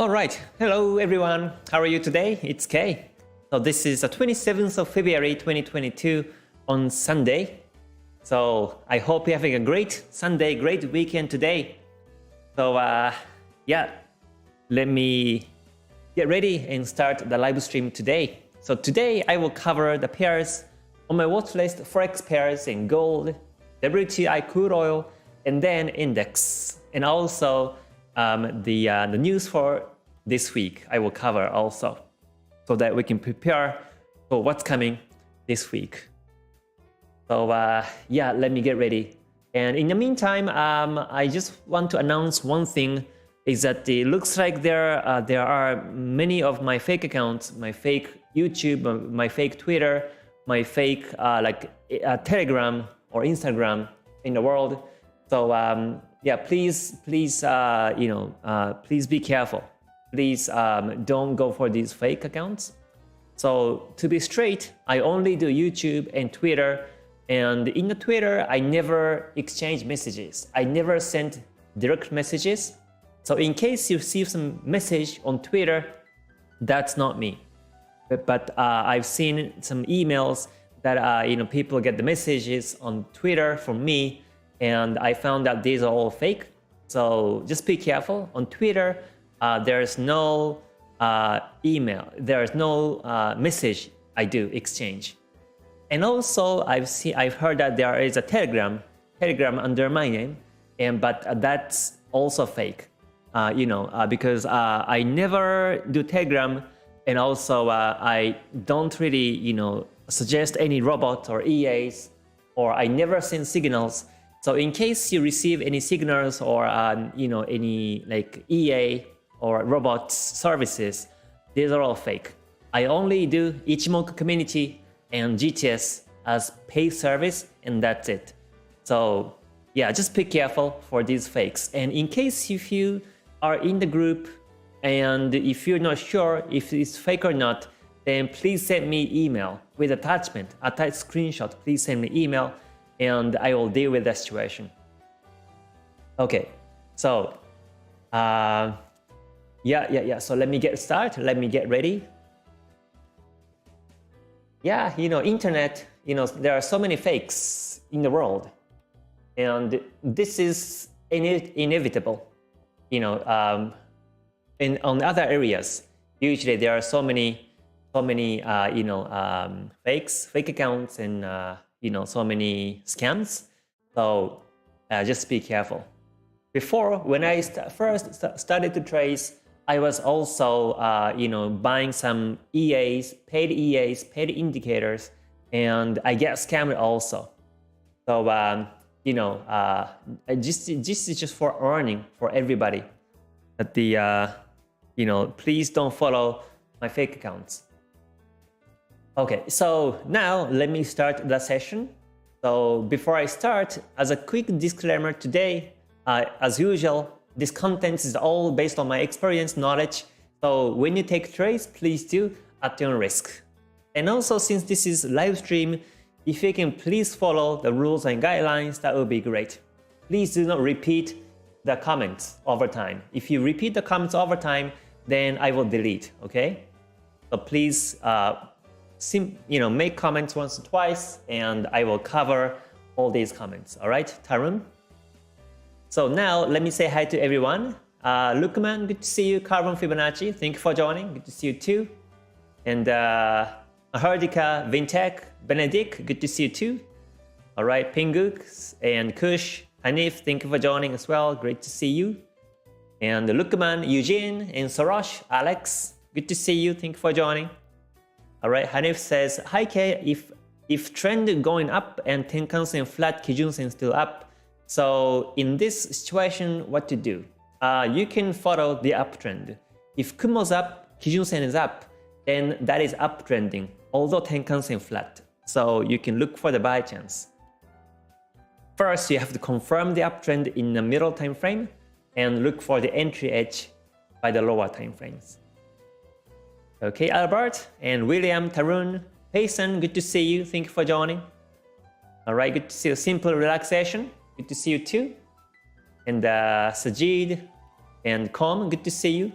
All right, hello everyone. How are you today? It's Kay. So this is the 27th of February 2022 on Sunday. So I hope you're having a great Sunday, great weekend today. So yeah, let me get ready and start the live stream today. So today I will cover the pairs on my watch list, Forex pairs in gold, WTI crude oil, and then index, and also the news for this week I will cover also, so that we can prepare for what's coming this week. So yeah, let me get ready. And in the meantime, I just want to announce one thing, is that it looks like there are many of my fake accounts, my fake YouTube, my fake Twitter, my fake Telegram or Instagram in the world. So yeah, please please be careful. Please don't go for these fake accounts. So to be straight, I only do YouTube and Twitter. And in the Twitter, I never exchange messages. I never send direct messages. So in case you receive some message on Twitter, that's not me. But I've seen some emails that people get the messages on Twitter from me, and I found that these are all fake. So just be careful. On Twitter, there's no email, there's no message I do exchange. And also I've heard that there is a Telegram under my name, but that's also fake. Because I never do Telegram, and also I don't really suggest any robot or EAs, or I never send signals. So in case you receive any signals or any like EA or robot services, these are all fake. I only do Ichimoku community and GTS as paid service, and that's it. So yeah, just be careful for these fakes. And in case if you are in the group and if you're not sure if it's fake or not, then please send me email with attachment, attached screenshot. Please send me email and I will deal with the situation. Okay, so yeah. So let me get started. Let me get ready. Yeah, internet, there are so many fakes in the world, and this is inevitable. And on other areas, usually there are so many fake accounts and so many scams. So just be careful. Before, when I first started to trace, I was also buying some EAs, paid indicators, and I get scammed also. So this is just for earning for everybody. But please don't follow my fake accounts. Okay, so now let me start the session. So before I start, as a quick disclaimer today, as usual, this content is all based on my experience, knowledge. So when you take trades, please do at your own risk. And also, since this is live stream, if you can please follow the rules and guidelines, that would be great. Please do not repeat the comments over time. If you repeat the comments over time, then I will delete, okay? So please make comments once or twice, and I will cover all these comments. All right, Tarun? So now let me say hi to everyone. Lukman, good to see you. Carbon Fibonacci, thank you for joining. Good to see you too. And Hardika, Vintech, Benedict, good to see you too. All right, Pinguk and Kush, Hanif, thank you for joining as well. Great to see you. And Lukman, Eugene, and Sorosh, Alex, good to see you. Thank you for joining. All right, Hanif says, hi Kay, if trend going up and Tenkan-sen flat, Kijun-sen still up, so in this situation, what to do? You can follow the uptrend. If Kumo's up, Kijun-sen is up, then that is uptrending, although Tenkan-sen flat. So you can look for the buy chance. First, you have to confirm the uptrend in the middle time frame and look for the entry edge by the lower time frames. Okay, Albert and William, Tarun, Payson, good to see you. Thank you for joining. All right, good to see you. Simple relaxation. Good to see you too. And Sajid and Com, good to see you.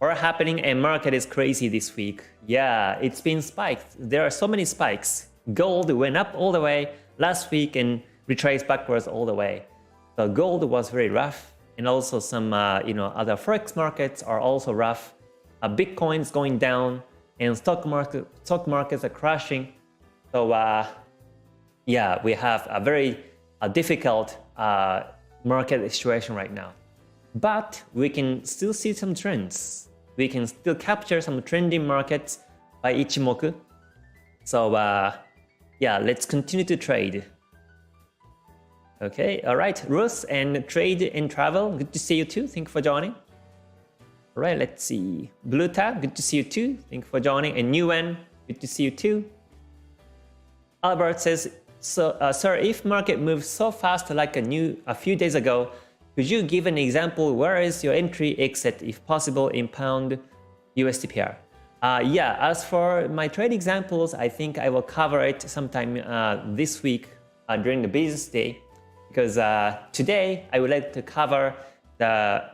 What happening and market is crazy this week. Yeah, it's been spiked. There are so many spikes. Gold went up all the way last week and retraced backwards all the way. So gold was very rough, and also some other forex markets are also rough. Bitcoin's going down, and stock markets are crashing. So yeah, we have a very difficult market situation right now. But we can still see some trends. We can still capture some trending markets by Ichimoku. So yeah, let's continue to trade. Okay, all right, Russ and Trade and Travel, good to see you too. Thank you for joining. All right, let's see. Blue Tab, good to see you too. Thank you for joining. And Nguyen, good to see you too. Albert says, so, sir, if market moves so fast like a few days ago, could you give an example? Where is your entry exit, if possible, in pound USD PR? Yeah, as for my trade examples, I think I will cover it sometime this week during the business day, because today I would like to cover the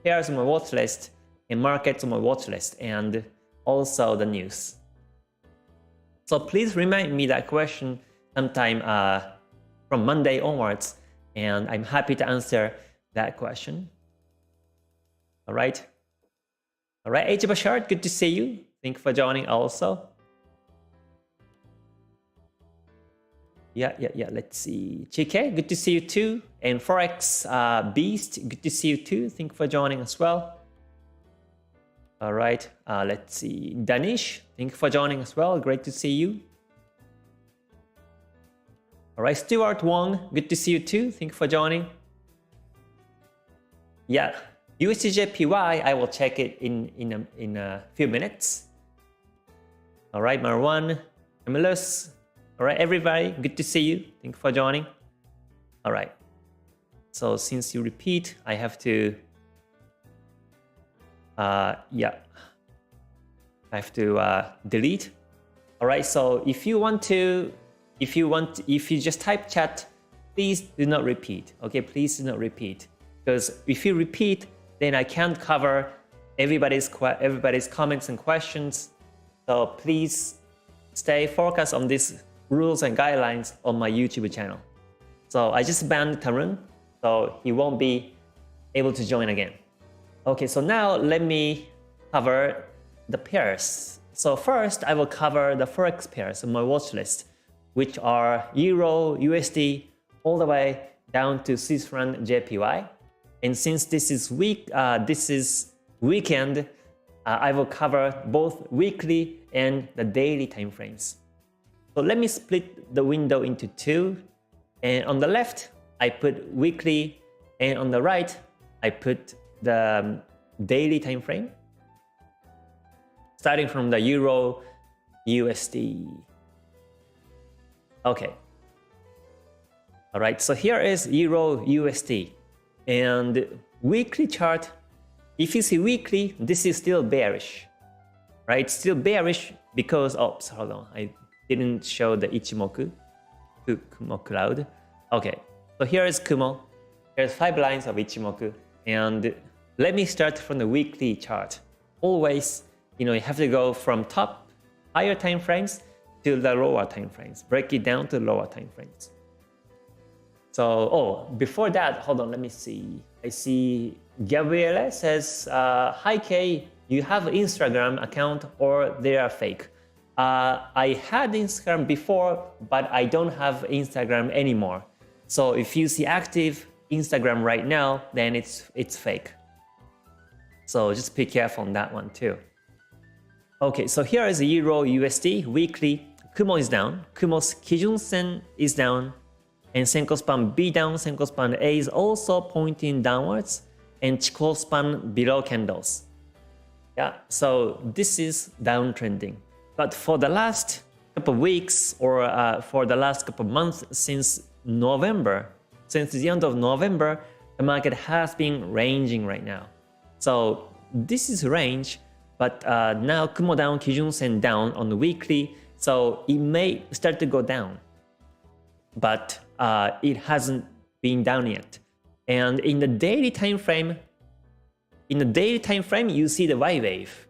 pairs on my watch list and markets on my watch list, and also the news. So please remind me that question sometime from Monday onwards, and I'm happy to answer that question. All right. All right, H. Bashard, good to see you. Thank you for joining also. Yeah, let's see. Chike, good to see you too. And Forex Beast, good to see you too. Thank you for joining as well. All right, let's see. Danish, thank you for joining as well. Great to see you. All right, Stuart Wong, good to see you too. Thank you for joining. Yeah, USD JPY, I will check it in a few minutes. All right, Marwan, Emilus. All right, everybody, good to see you. Thank you for joining. All right. So since you repeat, I have to, yeah, I have to delete. All right. So if you just type chat, please do not repeat. Okay, please do not repeat, because if you repeat, then I can't cover everybody's comments and questions. So please stay focused on these rules and guidelines on my YouTube channel. So I just banned Tarun, so he won't be able to join again. Okay, so now let me cover the pairs. So first, I will cover the Forex pairs on my watch list, which are Euro, USD, all the way down to Swiss franc JPY. And since this is weekend, I will cover both weekly and the daily time frames. So let me split the window into two. And on the left, I put weekly, and on the right, I put the daily time frame, starting from the Euro USD. Okay. All right, so here is Euro USD. And weekly chart, if you see weekly, this is still bearish, right? Still bearish because, oh, hold on, I didn't show the Ichimoku Kumo cloud. Okay, so here is Kumo. There's 5 lines of Ichimoku. And let me start from the weekly chart. Always, you have to go from top, higher time frames to the lower time frames. Break it down to lower time frames. So, oh, before that, hold on, let me see. I see Gabriele says, hi Kay, you have an Instagram account or they are fake? I had Instagram before, but I don't have Instagram anymore. So if you see active Instagram right now, then it's fake. So just be careful on that one too. Okay, so here is the Euro USD weekly. Kumo is down. Kumo's Kijun Sen is down. And Senko span B down, Senko span A is also pointing downwards, and Chikou span below candles. Yeah, so this is downtrending. But for the last couple of weeks, or for the last couple of months since November, since the end of November, the market has been ranging right now. So this is range, but now Kumo down, Kijun Sen down on the weekly, so it may start to go down. But it hasn't been down yet. And in the daily time frame, in the daily time frame, you see the Y wave.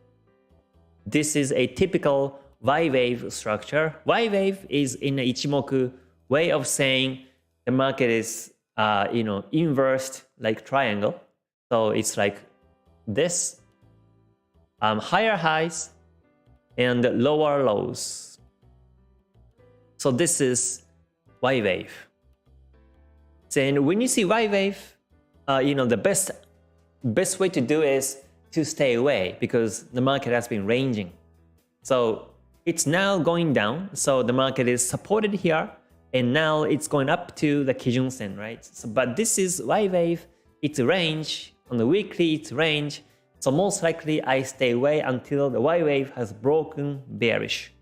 This is a typical Y wave structure. Y wave is in the Ichimoku way of saying the market is inversed like triangle. So it's like this, higher highs and lower lows. So this is Y wave. And when you see Y wave, the best way to do is to stay away because the market has been ranging. So it's now going down. So the market is supported here, and now it's going up to the Kijun Sen, right? So, but this is Y wave. It's a range. On the weekly, it's range. So most likely I stay away until the Y wave has broken bearish.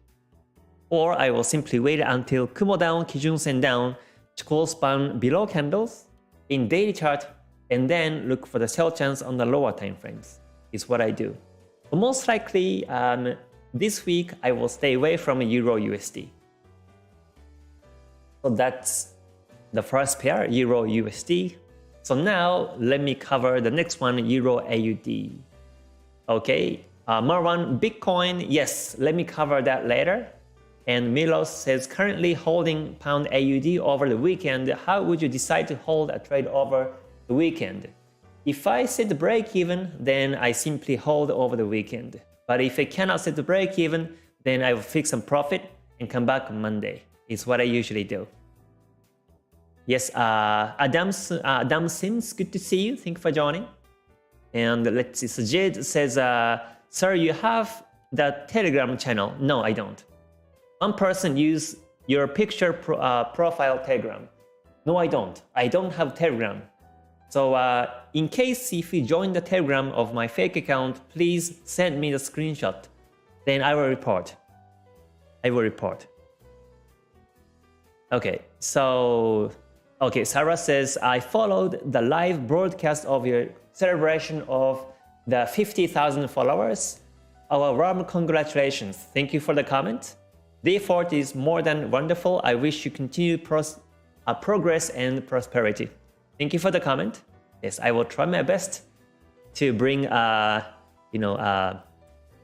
Or I will simply wait until Kumo down, Kijun Sen down, Chikou span below candles in daily chart, and then look for the sell chance on the lower time frames is what I do. But most likely this week I will stay away from Euro USD. So that's the first pair, Euro USD. So now let me cover the next one, Euro AUD. Okay, Marwan, Bitcoin, yes, let me cover that later. And Milos says, currently holding pound AUD over the weekend. How would you decide to hold a trade over the weekend? If I set the break even, then I simply hold over the weekend. But if I cannot set the break even, then I will fix some profit and come back on Monday. Is what I usually do. Yes, Adam Sims, good to see you. Thank you for joining. And let's see, Sajid says, sir, you have the Telegram channel. No, I don't. One person use your picture profile Telegram. No, I don't. I don't have Telegram. So in case if you join the Telegram of my fake account, please send me the screenshot. Then I will report. Okay, so Sarah says, I followed the live broadcast of your celebration of the 50,000 followers. Our warm congratulations. Thank you for the comment. The effort is more than wonderful. I wish you continued progress and prosperity. Thank you for the comment. Yes, I will try my best to bring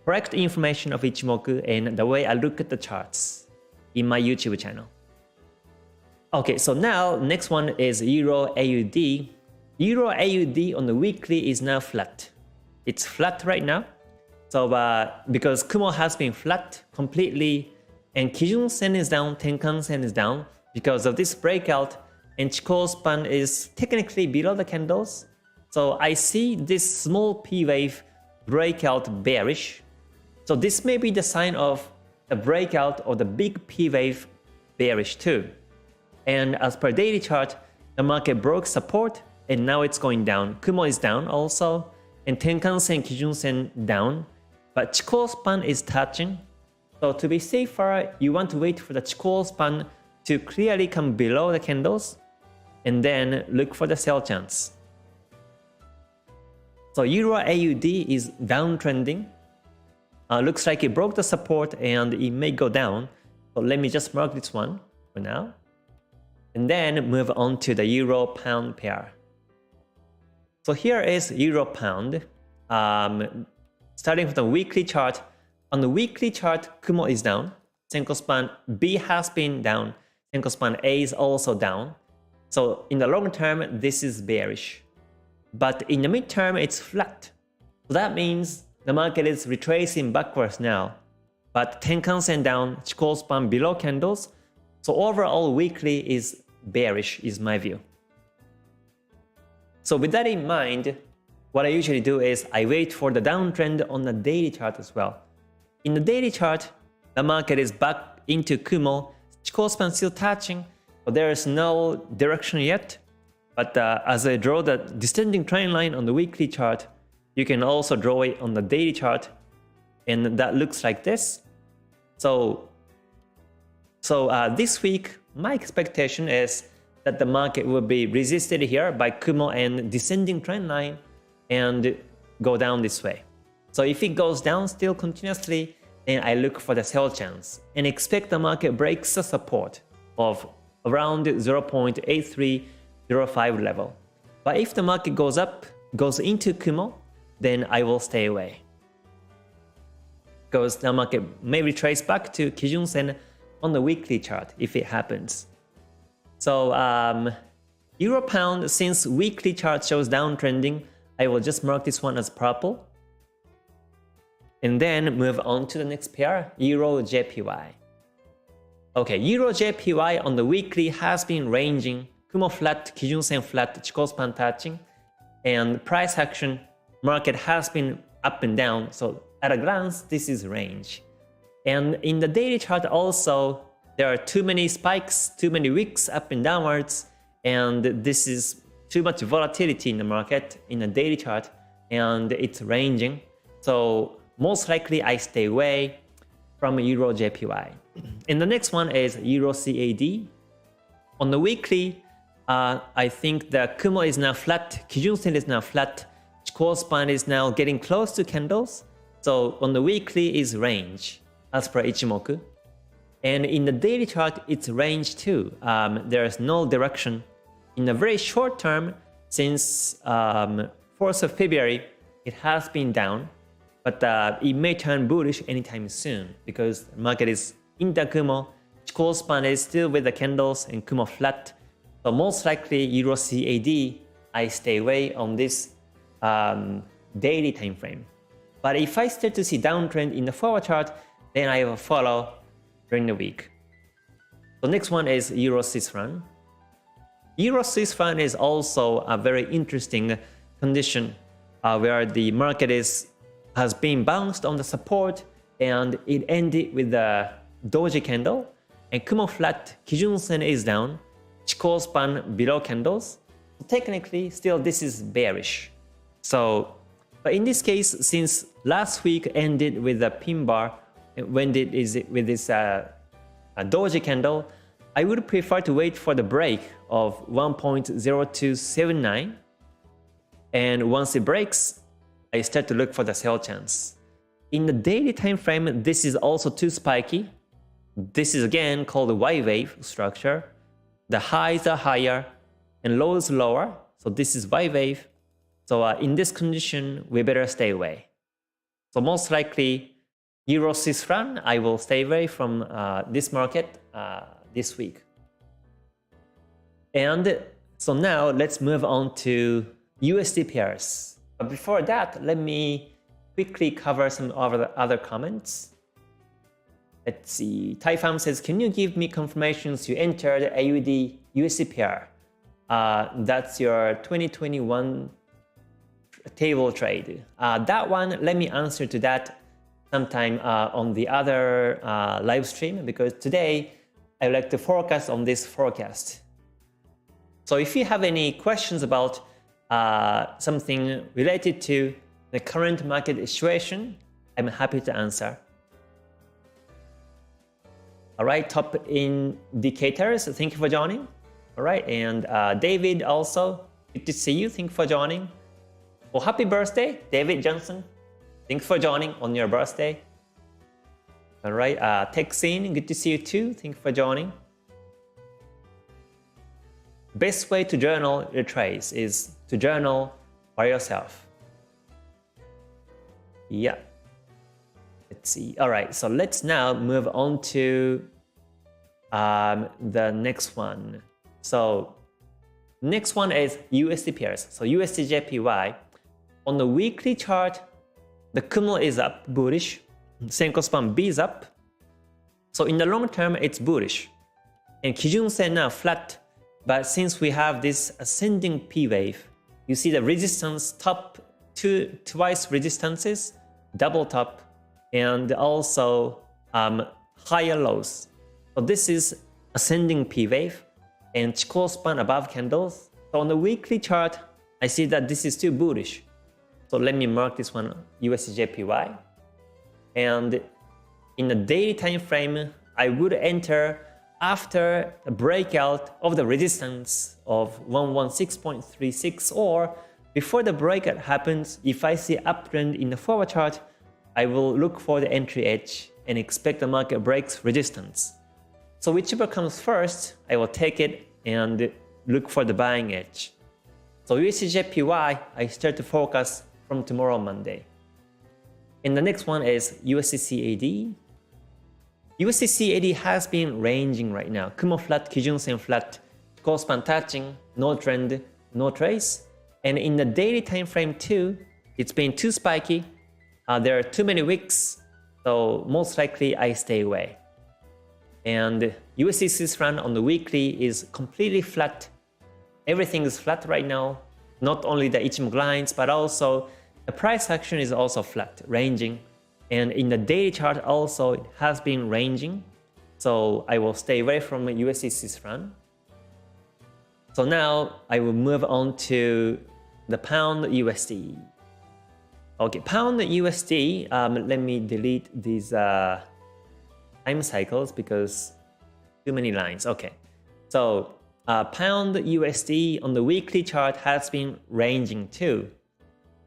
correct information of Ichimoku and the way I look at the charts in my YouTube channel. Okay, so now next one is Euro AUD. Euro AUD on the weekly is now flat. It's flat right now. So because Kumo has been flat completely and Kijun Sen is down, Tenkan Sen is down because of this breakout, and Chikou span is technically below the candles. So I see this small P wave breakout bearish. So this may be the sign of the breakout of the big P wave bearish too. And as per daily chart, the market broke support and now it's going down. Kumo is down also, and Tenkan Sen, Kijun Sen down, but Chikou span is touching. So to be safer, you want to wait for the Chikou span to clearly come below the candles and then look for the sell chance. So Euro AUD is downtrending. Looks like it broke the support and it may go down. So let me just mark this one for now. And then move on to the Euro Pound pair. So here is Euro Pound. Starting from the weekly chart. On the weekly chart, Kumo is down. Senko span B has been down. Senko span A is also down. So in the long term, this is bearish. But in the midterm, it's flat. So that means the market is retracing backwards now. But Tenkan Sen down, Chikou span below candles. So overall weekly is bearish is my view. So with that in mind, what I usually do is I wait for the downtrend on the daily chart as well. In the daily chart, the market is back into Kumo. Chikou span still touching, but there is no direction yet. But as I draw the descending trend line on the weekly chart, you can also draw it on the daily chart, and that looks like this. So this week, my expectation is that the market will be resisted here by Kumo and descending trend line and go down this way. So if it goes down still continuously, then I look for the sell chance and expect the market breaks the support of around 0.8305 level. But if the market goes up, goes into Kumo, then I will stay away. Because the market may retrace back to Kijun Sen on the weekly chart if it happens. So Euro Pound, since weekly chart shows downtrending, I will just mark this one as purple. And then move on to the next pair, Euro JPY. Okay, Euro JPY on the weekly has been ranging, Kumo flat, Kijun Sen flat, Chikou span touching, and price action market has been up and down. So at a glance, this is range. And in the daily chart also, there are too many spikes, too many wicks up and downwards, and this is too much volatility in the market in the daily chart, and it's ranging. So most likely I stay away from Euro JPY. And the next one is Euro CAD. On the weekly, I think the Kumo is now flat, Kijun Sen is now flat, Chikou span is now getting close to candles. So on the weekly is range as per Ichimoku. And in the daily chart, it's range too. There is no direction. In the very short term, since 4th of February, it has been down. But it may turn bullish anytime soon because the market is in the Kumo. Chikou span is still with the candles and Kumo flat. So most likely Euro CAD, I stay away on this daily time frame. But if I start to see downtrend in the forward chart, then I will follow during the week. So next one is Euro Swiss franc. Euro Swiss franc is also a very interesting condition where the market has been bounced on the support and it ended with the doji candle and Kumo flat, Kijun Sen is down, Chikou span below candles. Technically, still this is bearish. So, but in this case, since last week ended with a pin bar, when it is with this a doji candle, I would prefer to wait for the break of 1.0279. And once it breaks, I start to look for the sell chance. In the daily time frame, this is also too spiky. This is again called the Y wave structure. The highs are higher and lows lower. So this is Y wave. So in this condition, we better stay away. So most likely, Euro Swiss franc, I will stay away from this market this week. And so now let's move on to USD pairs. But before that, let me quickly cover some of the other comments. Let's see. Taifam says, can you give me confirmations you entered AUD USD pair? That's your 2021 table trade. That one, let me answer to that sometime on the other live stream, because today I would like to focus on this forecast. So if you have any questions about something related to the current market situation, I'm happy to answer. All right, top indicators, thank you for joining. All right, and David also, good to see you, thank you for joining. Well, happy birthday, David Johnson. Thanks for joining on your birthday. All right, Texine, good to see you too. Thanks for joining. Best way to journal your trades is to journal by yourself. Yeah. Let's see. All right, so let's now move on to the next one. So next one is USD pairs. So USD JPY. On the weekly chart, the Kumo is up, bullish. Senko span B is up. So in the long term, it's bullish. And Kijun Sen now flat. But since we have this ascending P wave, you see the resistance top twice resistances, double top, and also higher lows. So this is ascending P wave and Chikou span above candles. So on the weekly chart, I see that this is too bullish. So let me mark this one USD JPY. And in the daily time frame, I would enter after the breakout of the resistance of 116.36, or before the breakout happens, if I see uptrend in the forward chart, I will look for the entry edge and expect the market breaks resistance. So whichever comes first, I will take it and look for the buying edge. So USD JPY, I start to focus from tomorrow Monday. And the next one is USD CAD. USD CAD has been ranging right now. Kumo flat, Kijun Sen flat, Chikou span touching, no trend, no trace. And in the daily time frame too, it's been too spiky. There are too many wicks, so most likely I stay away. And USD Swiss franc on the weekly is completely flat. Everything is flat right now. Not only the Ichimoku lines, but also the price action is also flat, ranging. And in the daily chart also, it has been ranging. So I will stay away from USD Swiss franc. So now I will move on to the pound USD. Okay, pound USD, let me delete these time cycles because too many lines. Okay, so pound USD on the weekly chart has been ranging too.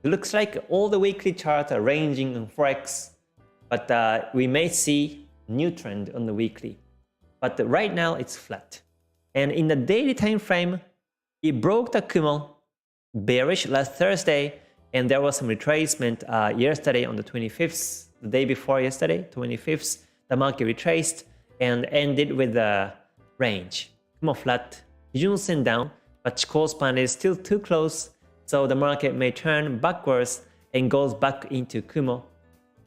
It looks like all the weekly charts are ranging on Forex, but we may see new trend on the weekly. But right now it's flat. And in the daily time frame, it broke the Kumo, bearish last Thursday, and there was some retracement yesterday on the 25th, the day before yesterday, 25th, the market retraced and ended with a range. Kumo flat, Kijun Sen down, but Chikou span is still too close, so the market may turn backwards and goes back into Kumo.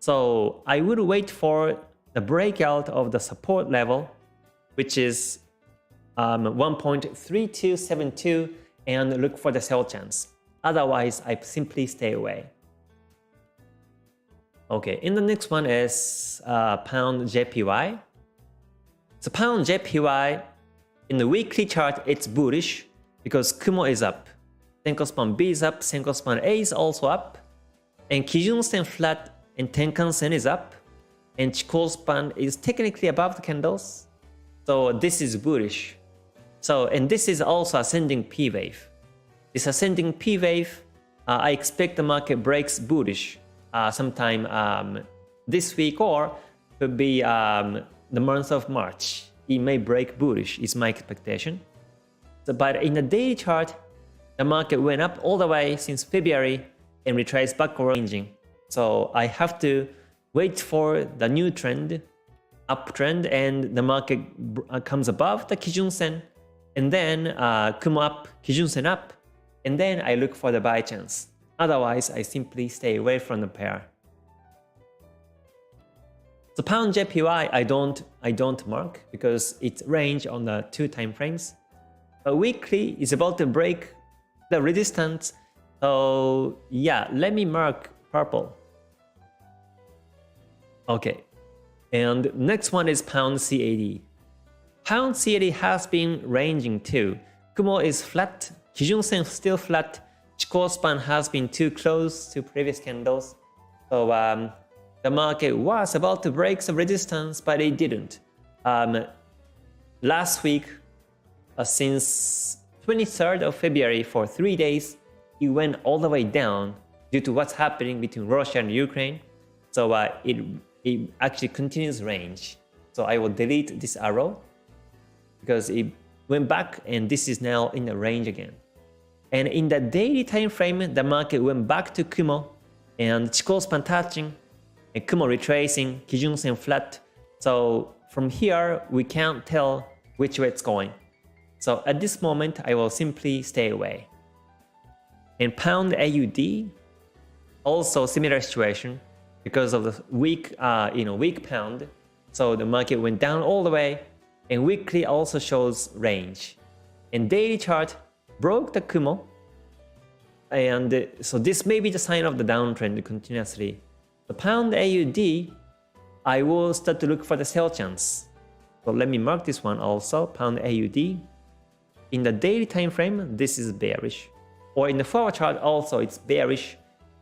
So I would wait for the breakout of the support level, which is 1.3272, and look for the sell chance. Otherwise, I simply stay away. Okay, and the next one is pound JPY. So pound JPY, in the weekly chart, it's bullish because Kumo is up. Senko span B is up, Senko span A is also up, and Kijun Sen flat and Tenkan Sen is up, and Chikou span is technically above the candles. So this is bullish. So, and this is also ascending P wave. This ascending P wave, I expect the market breaks bullish sometime this week, or could be the month of March. It may break bullish is my expectation. So, but in the daily chart, the market went up all the way since February and retraced backward ranging. So I have to wait for the new trend, uptrend, and the market comes above the Kijun Sen, and then Kumo up, Kijun Sen up, and then I look for the buy chance. Otherwise, I simply stay away from the pair. So pound JPY, I don't mark because it's range on the 2 time frames. But weekly is about to break the resistance. So yeah, let me mark purple. Okay, and next one is pound CAD. Pound CAD has been ranging too. Kumo is flat, Kijun Sen still flat, Chikou span has been too close to previous candles. So the market was about to break the resistance, but it didn't. Last week, since 23rd of February for 3 days, it went all the way down due to what's happening between Russia and Ukraine. So it actually continues range. So I will delete this arrow because it went back and this is now in the range again. And in the daily time frame, the market went back to Kumo and Chikou span touching and Kumo retracing, Kijun Sen flat. So from here, we can't tell which way it's going. So at this moment, I will simply stay away. And pound AUD, also similar situation because of the weak, weak pound. So the market went down all the way, and weekly also shows range. And daily chart broke the Kumo, and so this may be the sign of the downtrend continuously. The pound AUD, I will start to look for the sell chance. So let me mark this one also, pound AUD. In the daily time frame, this is bearish. Or in the forward chart also, it's bearish.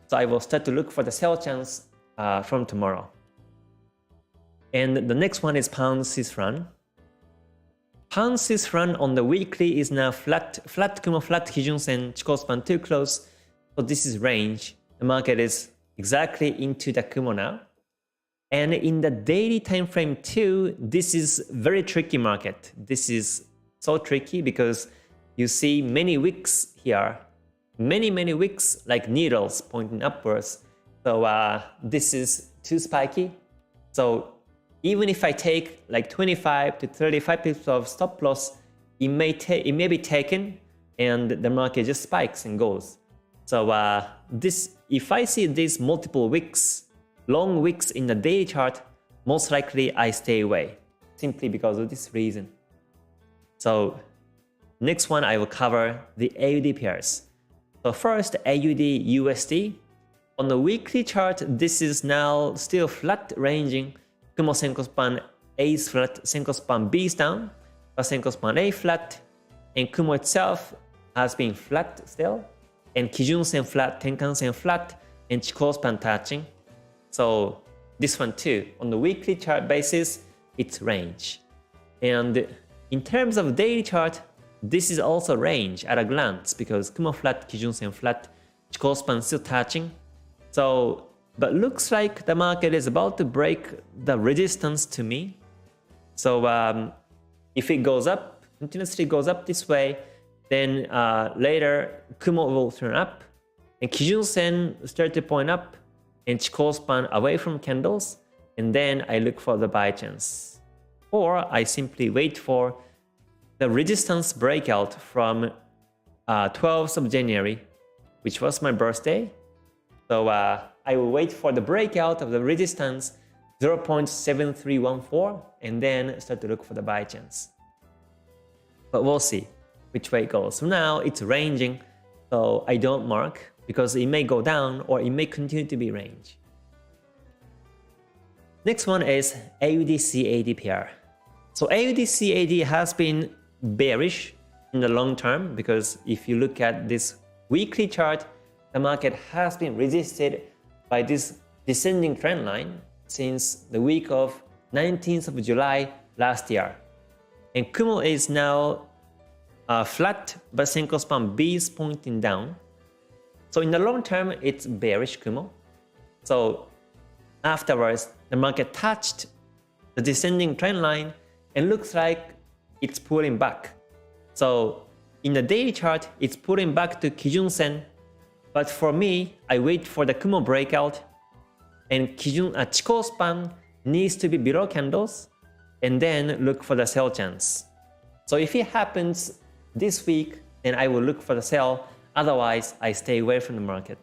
So I will start to look for the sell chance from tomorrow. And the next one is pound Swiss franc. Pound Swiss franc on the weekly is now flat Kumo, flat Kijun Sen, Chikou span too close. So this is range. The market is exactly into the Kumo now. And in the daily time frame too, this is very tricky market. This is so tricky because you see many wicks here, many wicks like needles pointing upwards. So this is too spiky. So even if I take like 25 to 35 pips of stop loss, it may be taken and the market just spikes and goes. So if I see these multiple wicks, long wicks in the daily chart, most likely I stay away simply because of this reason. So next one I will cover the AUD pairs. So first AUD USD. On the weekly chart, this is now still flat ranging. Kumo Senko span A is flat, Senko span B is down, but Senko span A flat, and Kumo itself has been flat still, and Kijun Sen flat, Tenkan Sen flat, and Chikou span touching. So this one too, on the weekly chart basis, it's range. And in terms of daily chart, this is also range at a glance because Kumo flat, Kijun Sen flat, Chikou span still touching. So, but looks like the market is about to break the resistance to me. So if it goes up, continuously goes up this way, then later Kumo will turn up and Kijun Sen start to point up and Chikou span away from candles, and then I look for the buy chance. Or I simply wait for the resistance breakout from 12th of January, which was my birthday. So I will wait for the breakout of the resistance 0.7314 and then start to look for the buy chance. But we'll see which way it goes. So now it's ranging, so I don't mark because it may go down or it may continue to be range. Next one is AUD-CAD pair. So AUD-CAD has been bearish in the long term because if you look at this weekly chart, the market has been resisted by this descending trend line since the week of 19th of July last year. And Kumo is now flat, but Senko span B is pointing down. So in the long term, it's bearish Kumo. So afterwards, the market touched the descending trend line and looks like it's pulling back. So in the daily chart, it's pulling back to Kijun Sen. But for me, I wait for the Kumo breakout, and Chikou span needs to be below candles, and then look for the sell chance. So if it happens this week, then I will look for the sell. Otherwise, I stay away from the market.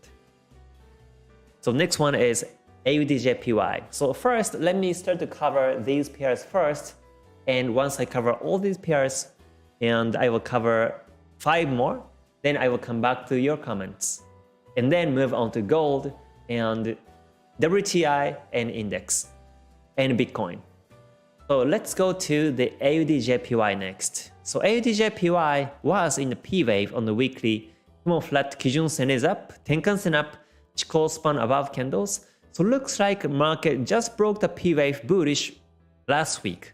So next one is AUD JPY. So first, let me start to cover these pairs first, and once I cover all these pairs, and I will cover 5 more, then I will come back to your comments. And then move on to gold and WTI and index and Bitcoin. So let's go to the AUD-JPY next. So AUD-JPY was in the P wave on the weekly. Kumo flat, Kijun Sen is up, Tenkan Sen up, Chikou span above candles. So looks like market just broke the P wave bullish last week.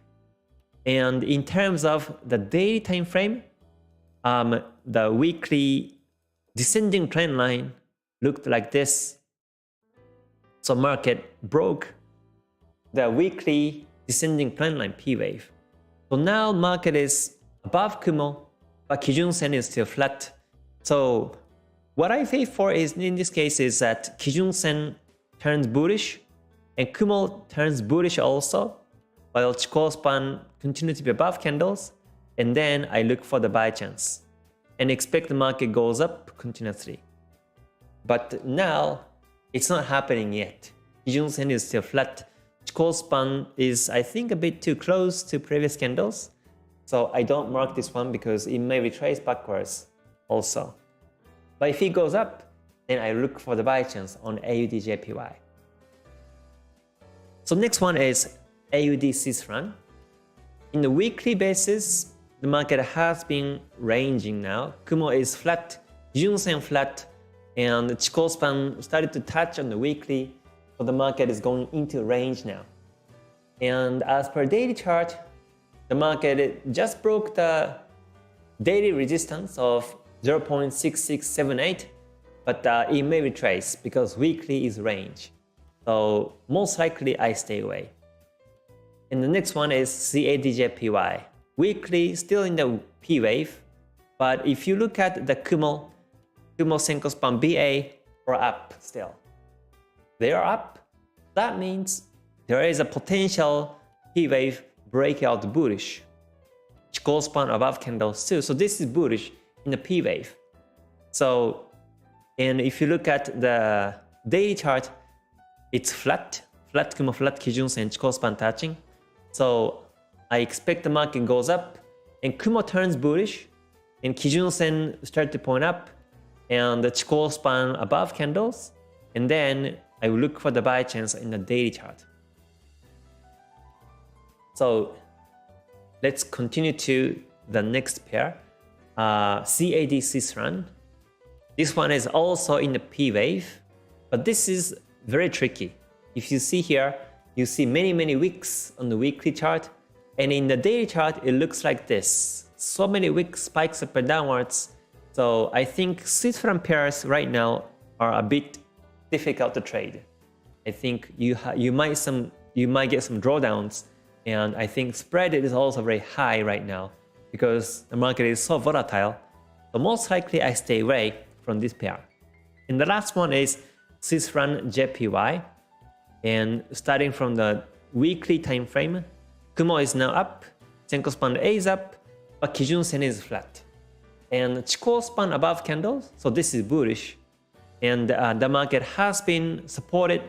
And in terms of the daily time frame, the weekly descending trend line looked like this. So market broke the weekly descending trend line P wave. So now market is above Kumo, but Kijun Sen is still flat. So what I wait for is in this case is that Kijun Sen turns bullish and Kumo turns bullish also, while Chikou span continues to be above candles, and then I look for the buy chance and expect the market goes up continuously. But now, it's not happening yet. Kijun Sen is still flat. Chikou span is, I think, a bit too close to previous candles. So I don't mark this one because it may retrace backwards also. But if it goes up, then I look for the buy chance on AUD-JPY. So next one is AUD-Swiss franc. In the weekly basis, the market has been ranging now. Kumo is flat, Kijun Sen flat, and Chikou span started to touch on the weekly, so the market is going into range now. And as per daily chart, the market just broke the daily resistance of 0.6678, but it may retrace because weekly is range. So most likely I stay away. And the next one is CAD-JPY. Weekly still in the P wave, but if you look at the Kumo, Kumo Senko span BA are up still. They are up. That means there is a potential P wave breakout bullish. Chikou span above candles too. So this is bullish in the P wave. So, and if you look at the daily chart, it's flat. Flat Kumo, flat Kijun Sen, Chikou span touching. So I expect the market goes up and Kumo turns bullish and Kijun Sen start to point up and the Chikou span above candles. And then I will look for the buy chance in the daily chart. So let's continue to the next pair. CAD Swiss franc. This one is also in the P wave, but this is very tricky. If you see here, you see many wicks on the weekly chart, and in the daily chart, it looks like this. So many wick spikes up and downwards. So I think Swiss franc pairs right now are a bit difficult to trade. I think you might get some drawdowns, and I think spread is also very high right now because the market is so volatile. So most likely I stay away from this pair. And the last one is Swiss franc JPY. And starting from the weekly time frame, Kumo is now up, Senko span A is up, but Kijun Sen is flat. And Chikou span above candles, so this is bullish. And the market has been supported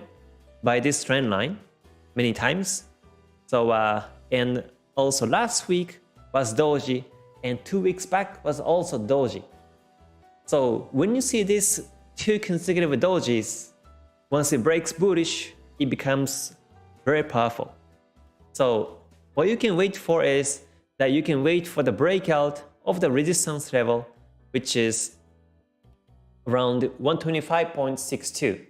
by this trend line many times. So, and also last week was doji, and 2 weeks back was also doji. So when you see these 2 consecutive dojis, once it breaks bullish, it becomes very powerful. So what you can wait for is that you can wait for the breakout of the resistance level, which is around 125.62.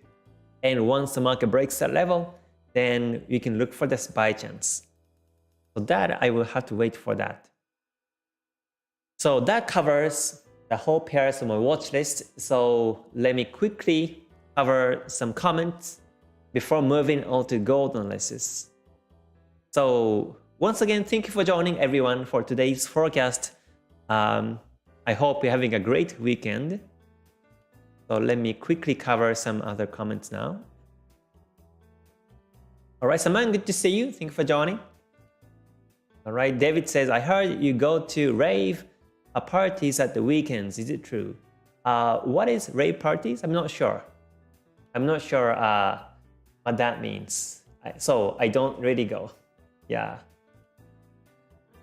And once the market breaks that level, then you can look for this buy chance. So that I will have to wait for that. So that covers the whole pairs on my watch list. So let me quickly cover some comments before moving on to gold analysis. So once again, thank you for joining everyone for today's forecast. I hope you're having a great weekend. So let me quickly cover some other comments now. Alright, Saman, good to see you. Thank you for joining. Alright, David says, I heard you go to rave parties at the weekends. Is it true? What is rave parties? I'm not sure. I'm not sure what that means. So I don't really go. Yeah.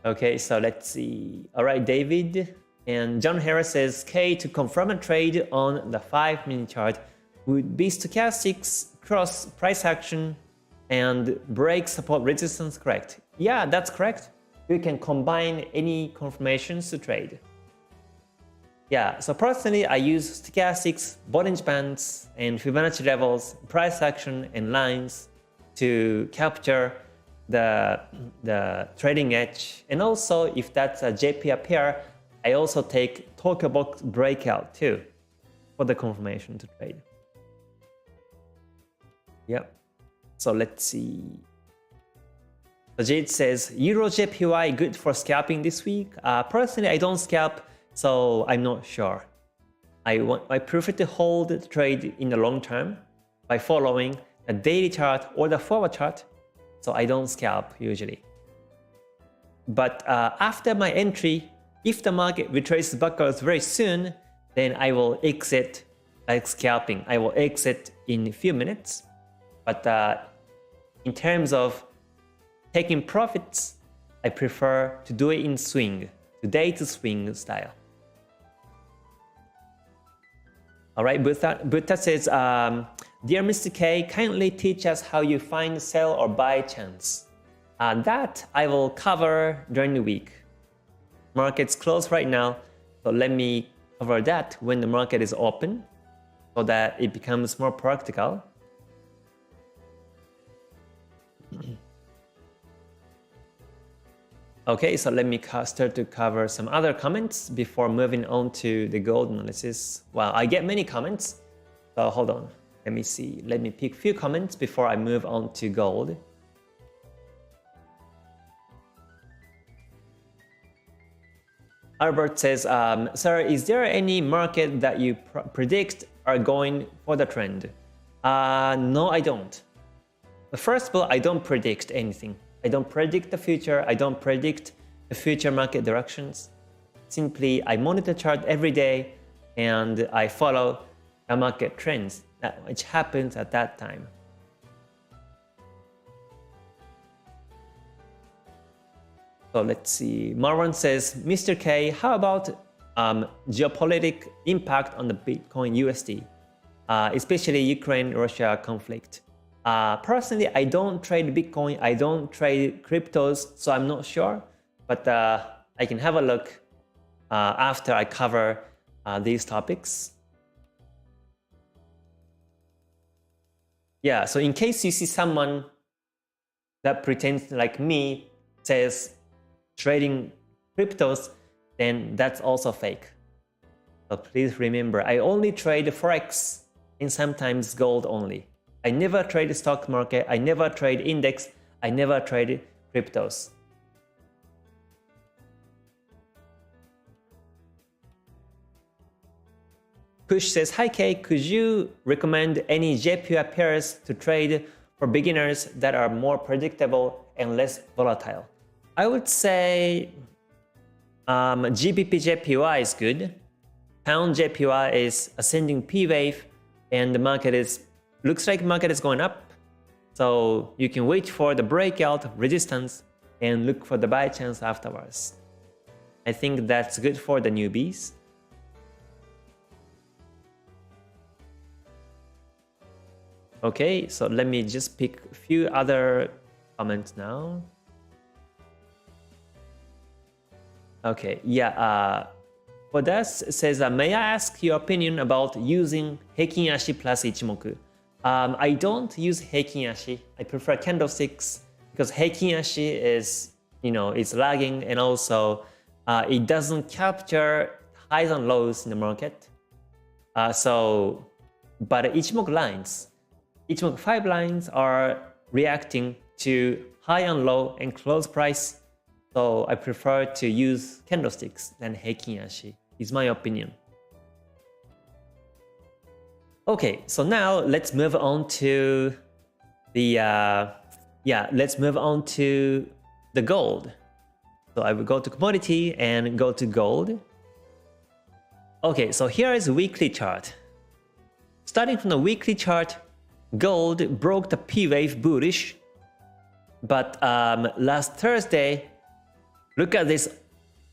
Okay, so let's see. Alright, David. And John Harris says, K, to confirm a trade on the 5-minute chart would be stochastics cross price action and break support resistance, correct? Yeah, that's correct. You can combine any confirmations to trade. Yeah, so personally I use stochastics, Bollinger Bands, and Fibonacci levels, price action, and lines to capture the trading edge. And also, if that's a JPY pair, I also take Tokyo Box breakout too for the confirmation to trade. Yep. So let's see. So Jade says, Euro JPY good for scalping this week? Personally, I don't scalp, so I'm not sure. I prefer to hold the trade in the long term by following the daily chart or the forward chart, so I don't scalp usually. But after my entry, if the market retraces backwards very soon, then I will exit like scalping. I will exit in a few minutes. But in terms of taking profits, I prefer to do it in swing, day to swing style. Alright, Buddha says, Dear Mr. K, kindly teach us how you find sell or buy chance. That I will cover during the week. Market's closed right now, so let me cover that when the market is open so that it becomes more practical. Okay, so let me start to cover some other comments before moving on to the gold analysis. Wow, I get many comments, so hold on. Let me see. Let me pick a few comments before I move on to gold. Albert says, sir, is there any market that you predict are going for the trend? No, I don't. First of all, I don't predict anything. I don't predict the future. I don't predict the future market directions. Simply, I monitor chart every day and I follow the market trends which happens at that time. So let's see. Marwan says, Mr. K, how about geopolitical impact on the Bitcoin USD, especially Ukraine-Russia conflict? Personally, I don't trade Bitcoin, I don't trade cryptos, so I'm not sure. But I can have a look after I cover these topics. Yeah, so in case you see someone that pretends like me says trading cryptos, then that's also fake. So please remember, I only trade Forex and sometimes gold only. I never trade stock market, I never trade index, I never trade cryptos. Kush says, hi Kay, could you recommend any JPY pairs to trade for beginners that are more predictable and less volatile? I would say GBP JPY is good. Pound JPY is ascending P wave and the market looks like market is going up. So you can wait for the breakout of resistance and look for the buy chance afterwards. I think that's good for the newbies. Okay, so let me just pick a few other comments now. Okay, yeah, for that says, may I ask your opinion about using Heikin Ashi plus Ichimoku? I don't use Heikin Ashi. I prefer candlesticks because Heikin Ashi is, it's lagging and also it doesn't capture highs and lows in the market. But Ichimoku lines, Ichimoku 5 lines are reacting to high and low and close price. So I prefer to use candlesticks than Heikin Ashi, is my opinion. Okay, so now let's move on to the gold. So I will go to commodity and go to gold. Okay, so here is a weekly chart. Starting from the weekly chart, gold broke the P wave bullish, but last Thursday, look at this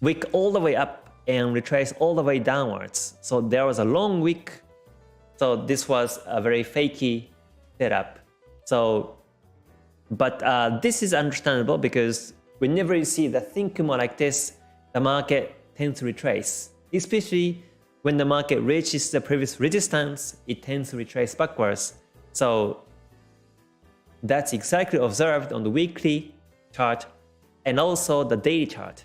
wick all the way up and retrace all the way downwards. So there was a long wick. So this was a very fakey setup. But this is understandable because whenever you see the thin Kumo like this, the market tends to retrace. Especially when the market reaches the previous resistance, it tends to retrace backwards. So that's exactly observed on the weekly chart and also the daily chart.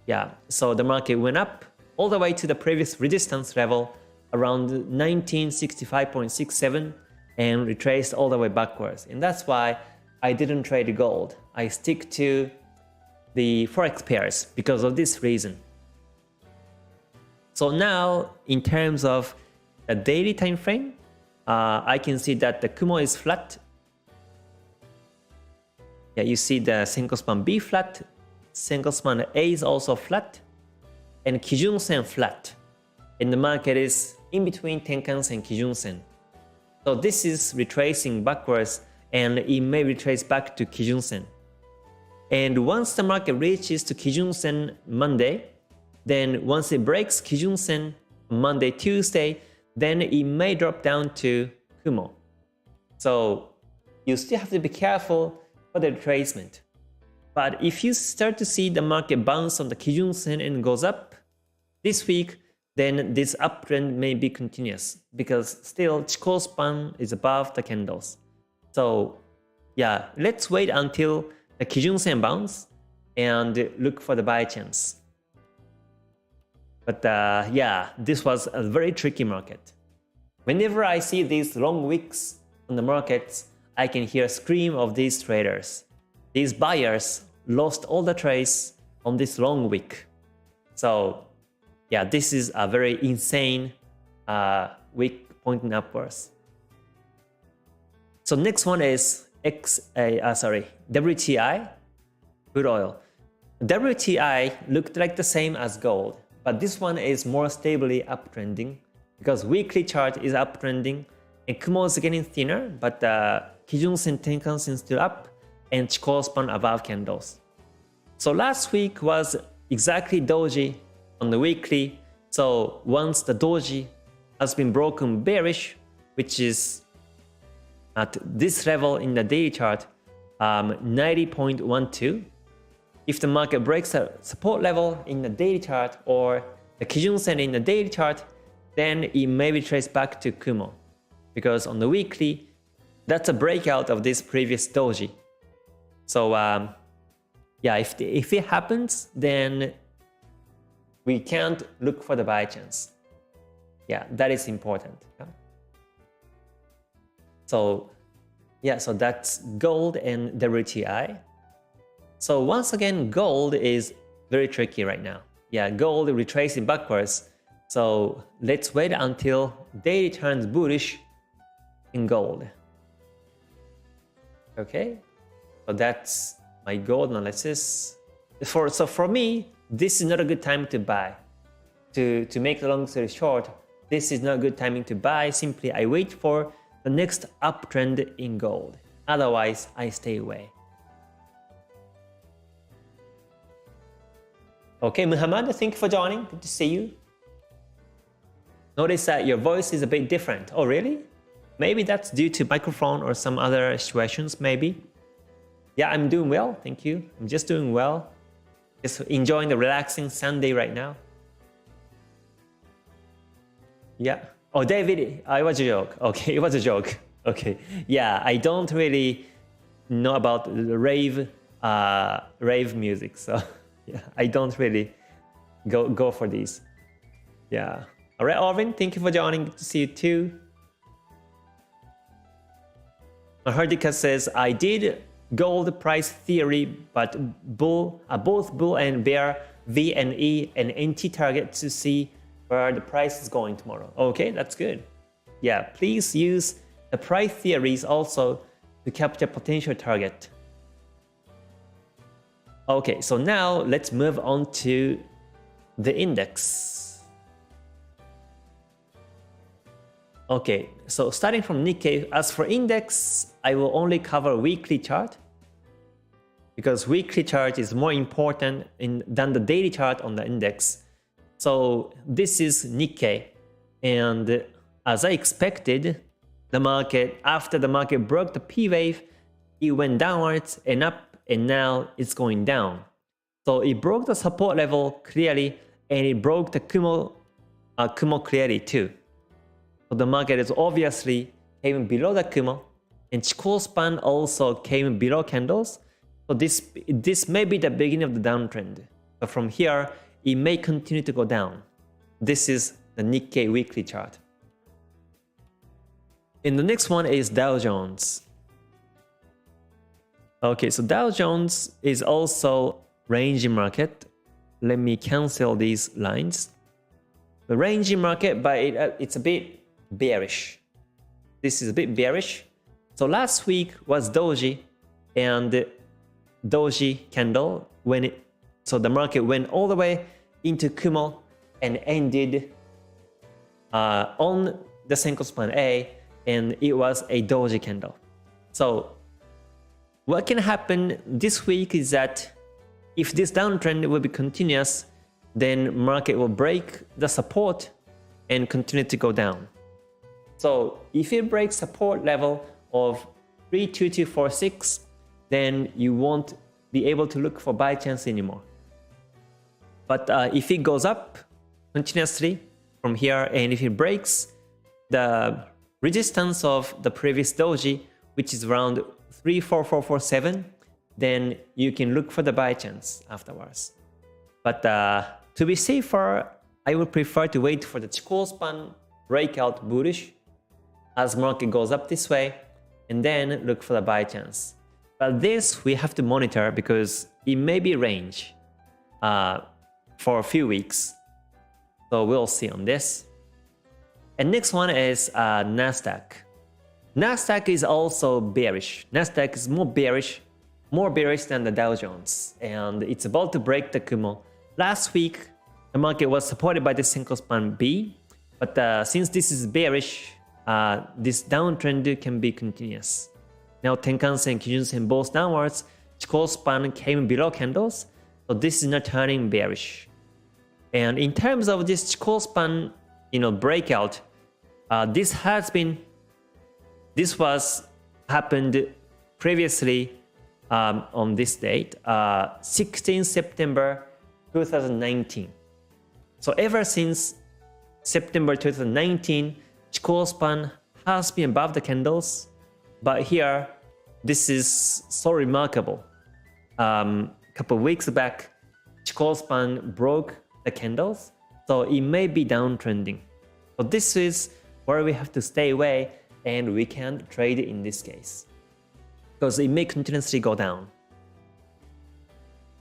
Yeah, so the market went up all the way to the previous resistance level around 1965.67 and retraced all the way backwards. And that's why I didn't trade gold. I stick to the Forex pairs because of this reason. So now in terms of the daily time frame, I can see that the Kumo is flat. Yeah, you see the Senko span B flat, Senko span A is also flat, and Kijun Sen flat. And the market is in between Tenkan Sen and Kijun Sen. So this is retracing backwards and it may retrace back to Kijun Sen. And once the market reaches to Kijun Sen Monday, then once it breaks Kijun Sen Monday, Tuesday, then it may drop down to Kumo. So you still have to be careful for the retracement. But if you start to see the market bounce on the Kijun Sen and goes up this week, then this uptrend may be continuous because still Chikou span is above the candles. So yeah, let's wait until the Kijun Sen bounce and look for the buy chance. But yeah, this was a very tricky market. Whenever I see these long wicks on the markets, I can hear a scream of these traders. These buyers lost all the trades on this long wick. So yeah, this is a very insane wick pointing upwards. So next one is WTI, crude oil. WTI looked like the same as gold, but this one is more stably uptrending because weekly chart is uptrending and Kumo is getting thinner, but the Kijun Sen Tenkan Sen still up and Chikou span above candles. So last week was exactly doji on the weekly. So once the doji has been broken bearish, which is at this level in the daily chart, 90.12. If the market breaks a support level in the daily chart or the Kijun Sen in the daily chart, then it may be traced back to Kumo. Because on the weekly, that's a breakout of this previous doji. So yeah, if it happens, then we can't look for the buy chance. Yeah, that is important. Yeah? So yeah, so that's gold and WTI. So once again, gold is very tricky right now. Yeah, gold retracing backwards. So let's wait until daily turns bullish in gold. Okay, so that's my gold analysis. So for me, this is not a good time to buy. To make the long story short, this is not a good timing to buy. Simply, I wait for the next uptrend in gold. Otherwise, I stay away. Okay, Muhammad, thank you for joining. Good to see you. Notice that your voice is a bit different. Oh, really? Maybe that's due to microphone or some other situations, maybe. Yeah, I'm doing well, thank you. I'm just doing well. Just enjoying the relaxing Sunday right now. Yeah. Oh, David, it was a joke. Okay, it was a joke. Okay. Yeah, I don't really know about the rave music, so yeah, I don't really go for these. Yeah. All right, Arvin, thank you for joining. Good to see you too. Hardika says, I did gold price theory, but both bull and bear V and E and NT target to see where the price is going tomorrow. Okay, that's good. Yeah, please use the price theories also to capture potential target. Okay, so now let's move on to the index. Okay, so starting from Nikkei, as for index, I will only cover weekly chart because weekly chart is more important than the daily chart on the index. So this is Nikkei, and as I expected, the market, after the market broke the P wave, it went downwards and up, and now it's going down. So it broke the support level clearly, and it broke the Kumo clearly too. So the market is obviously came below the Kumo, and Chikou span also came below candles. So this may be the beginning of the downtrend. But from here, it may continue to go down. This is the Nikkei weekly chart. And the next one is Dow Jones. Okay, so Dow Jones is also ranging market. Let me cancel these lines. The ranging market, but it's a bit bearish. This is a bit bearish. So last week was doji, and doji candle so the market went all the way into Kumo and ended on the Senko span A, and it was a doji candle. So what can happen this week is that if this downtrend will be continuous, then market will break the support and continue to go down. So if it breaks support level of 32246, then you won't be able to look for buy chance anymore. But if it goes up continuously from here, and if it breaks the resistance of the previous doji, which is around 34447, then you can look for the buy chance afterwards. But to be safer, I would prefer to wait for the Chikou span breakout bullish as market goes up this way, and then look for the buy chance. But this we have to monitor because it may be range. for a few weeks. So we'll see on this. And next one is Nasdaq. Nasdaq is also bearish. Nasdaq is more bearish than the Dow Jones, and it's about to break the Kumo. Last week, the market was supported by the Senko Span B, but since this is bearish, this downtrend can be continuous. Now Tenkan-sen, Kijun-sen both downwards, Chikou Span came below candles, so this is not turning bearish. And in terms of this Chikou Span, breakout, this was happened previously on this date, 16 September 2019. So ever since September 2019, Chikou Span has been above the candles, but here this is so remarkable. Couple of weeks back, Chikou Span broke the candles, so it may be downtrending. So this is where we have to stay away, and we can't trade in this case because it may continuously go down.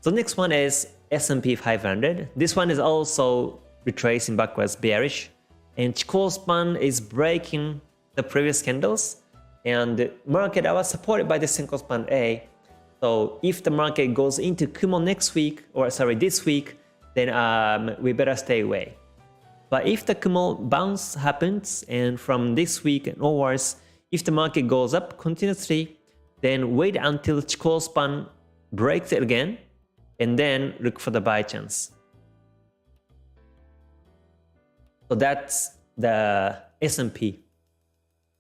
So next one is S&P 500. This one is also retracing backwards bearish, and Chikou Span is breaking the previous candles, and the market was supported by the Senko Span A. So if the market goes into Kumo this week, then we better stay away. But if the Kumo bounce happens, and from this week and onwards, if the market goes up continuously, then wait until Chikou Span breaks it again, and then look for the buy chance. So that's the S&P.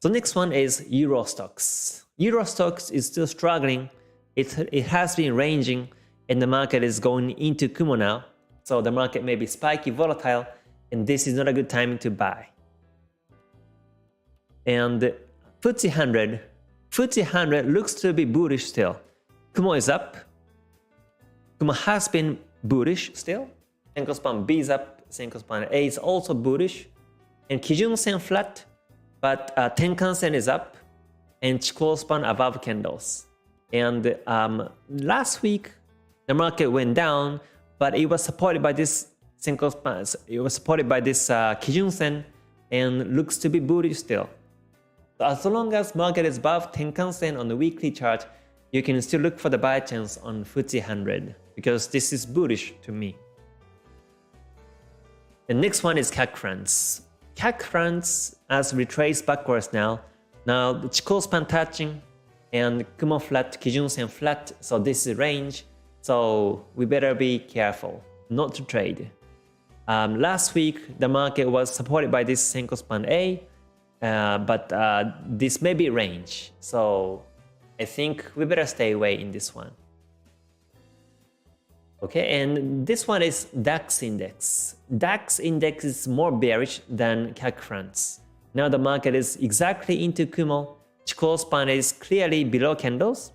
So next one is Euro stocks. Euro stocks is still struggling. It has been ranging, and the market is going into Kumo now. So the market may be spiky, volatile, and this is not a good time to buy. And FTSE 100 looks to be bullish still. Kumo is up. Kumo has been bullish still. Senko Span B is up. Senko Span A is also bullish. And Kijun-sen flat, but Tenkan-sen is up. And Chikou Span above candles. And last week, the market went down, but it was supported by this Senko Span. It was supported by this Kijun-sen, and looks to be bullish still. So as long as market is above Tenkan-sen on the weekly chart, you can still look for the buy chance on FTSE 100, because this is bullish to me. The next one is CAC France. CAC France has retraced backwards now. Now the Chikou Span touching, and Kumo flat, Kijun-sen flat, so this is range. So we better be careful not to trade. Last week, the market was supported by this Senko Span A, but this may be range. So I think we better stay away in this one. Okay, and this one is DAX index. DAX index is more bearish than CAC France. Now the market is exactly into Kumo. Chikou Span is clearly below candles,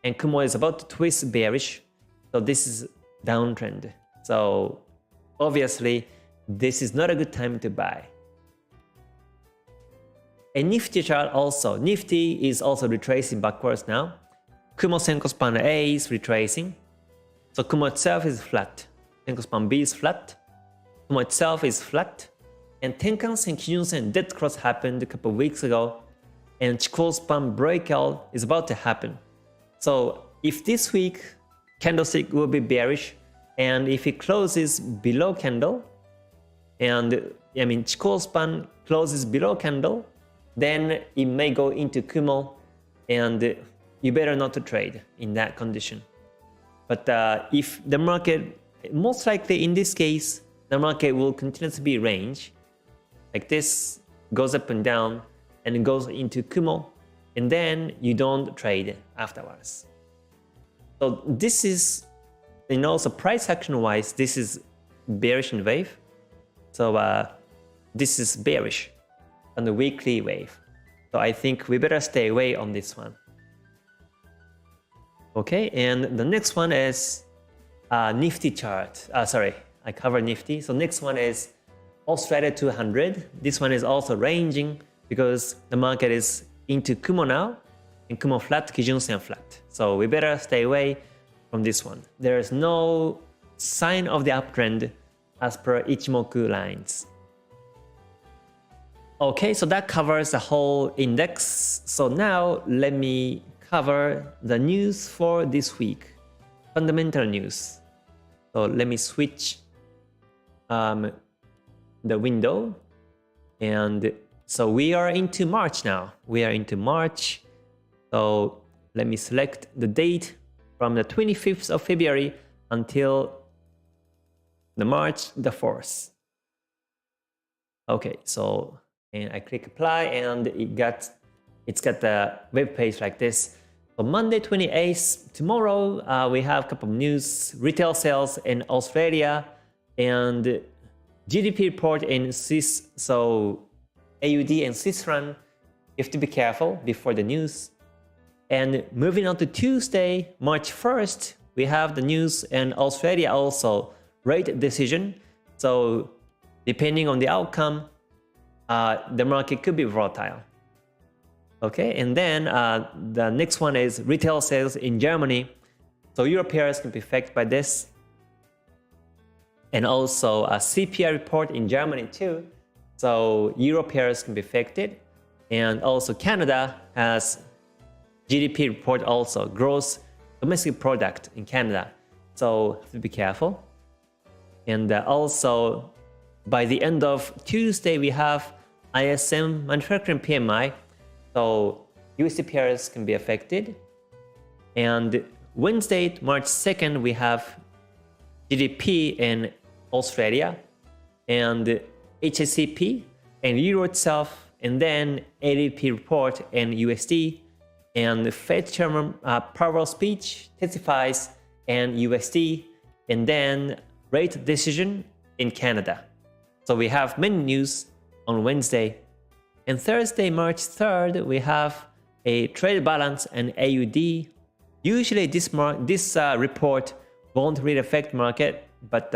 and Kumo is about to twist bearish. So this is downtrend. So obviously, this is not a good time to buy. A Nifty chart also. Nifty is also retracing backwards now. Kumo Senko Span A is retracing. So Kumo itself is flat. Senko Span B is flat. Kumo itself is flat. And Tenkan-sen, Kijun-sen dead cross happened a couple of weeks ago. And Chikou Span breakout is about to happen. So if this week candlestick will be bearish, and if it closes below candle, and Chikou Span closes below candle, then it may go into Kumo, and you better not to trade in that condition. But if the market, most likely in this case, the market will continue to be range, like this, goes up and down, and it goes into Kumo, and then you don't trade afterwards. So this is, so price action wise, this is bearish in wave. So this is bearish on the weekly wave. So I think we better stay away on this one. Okay, and the next one is Nifty chart. Sorry, I covered Nifty. So next one is Australia 200. This one is also ranging because the market is into Kumo now, and Kumo flat, Kijun-sen flat. So we better stay away from this one. There is no sign of the uptrend as per Ichimoku lines. Okay, so that covers the whole index. So now let me cover the news for this week. Fundamental news. So let me switch the window. And so we are into March now. We are into March. So let me select the date from the 25th of February until the March the 4th. Okay, so and I click apply and it's got the web page like this. So Monday 28th, tomorrow we have a couple of news, retail sales in Australia and GDP report in Swiss. So AUD and Swiss franc, you have to be careful before the news. And moving on to Tuesday, March 1st, we have the news in Australia also, rate decision. So depending on the outcome, the market could be volatile. Okay, and then the next one is retail sales in Germany. So Europeans can be affected by this. And also a CPI report in Germany too. So Europeans can be affected. And also Canada has GDP report also, gross domestic product in Canada. So have to be careful. And also by the end of Tuesday, we have ISM manufacturing PMI. So USD pairs can be affected. And Wednesday, March 2nd, we have GDP in Australia and HSCP and Euro itself, and then ADP report in USD, and the Fed Chairman Powell speech testifies in USD, and then rate decision in Canada. So we have many news on Wednesday. And Thursday, March 3rd, we have a trade balance and AUD. Usually this report won't really affect market, but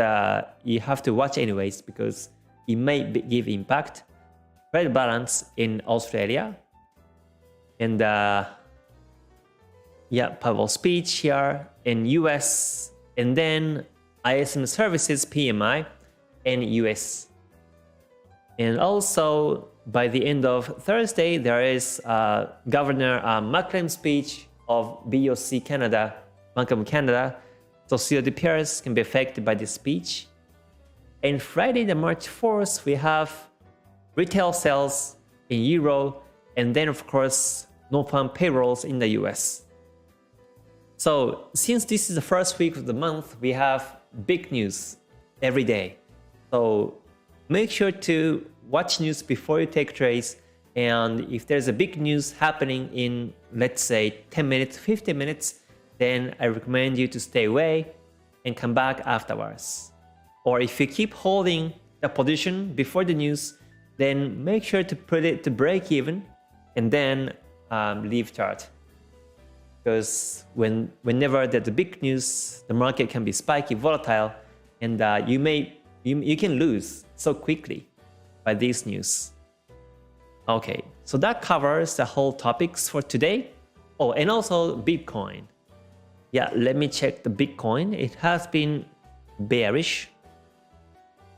you have to watch anyways because it may give impact. Trade balance in Australia. And yeah, Powell speech here in US. And then ISM services PMI in US. And also, by the end of Thursday, there is Governor Macklem speech of BOC Canada, Bank of Canada. So COD pairs can be affected by this speech. And Friday, the March 4th, we have retail sales in Euro, and then of course, non-farm payrolls in the US. So since this is the first week of the month, we have big news every day. So make sure to watch news before you take trades, and if there's a big news happening in, let's say, 10 minutes, 15 minutes, then I recommend you to stay away and come back afterwards. Or if you keep holding the position before the news, then make sure to put it to break even and then leave chart. Because whenever there's a big news, the market can be spiky, volatile, and you can lose so quickly by this news. Okay, so that covers the whole topics for today. Oh, and also Bitcoin. Yeah, let me check the Bitcoin. It has been bearish.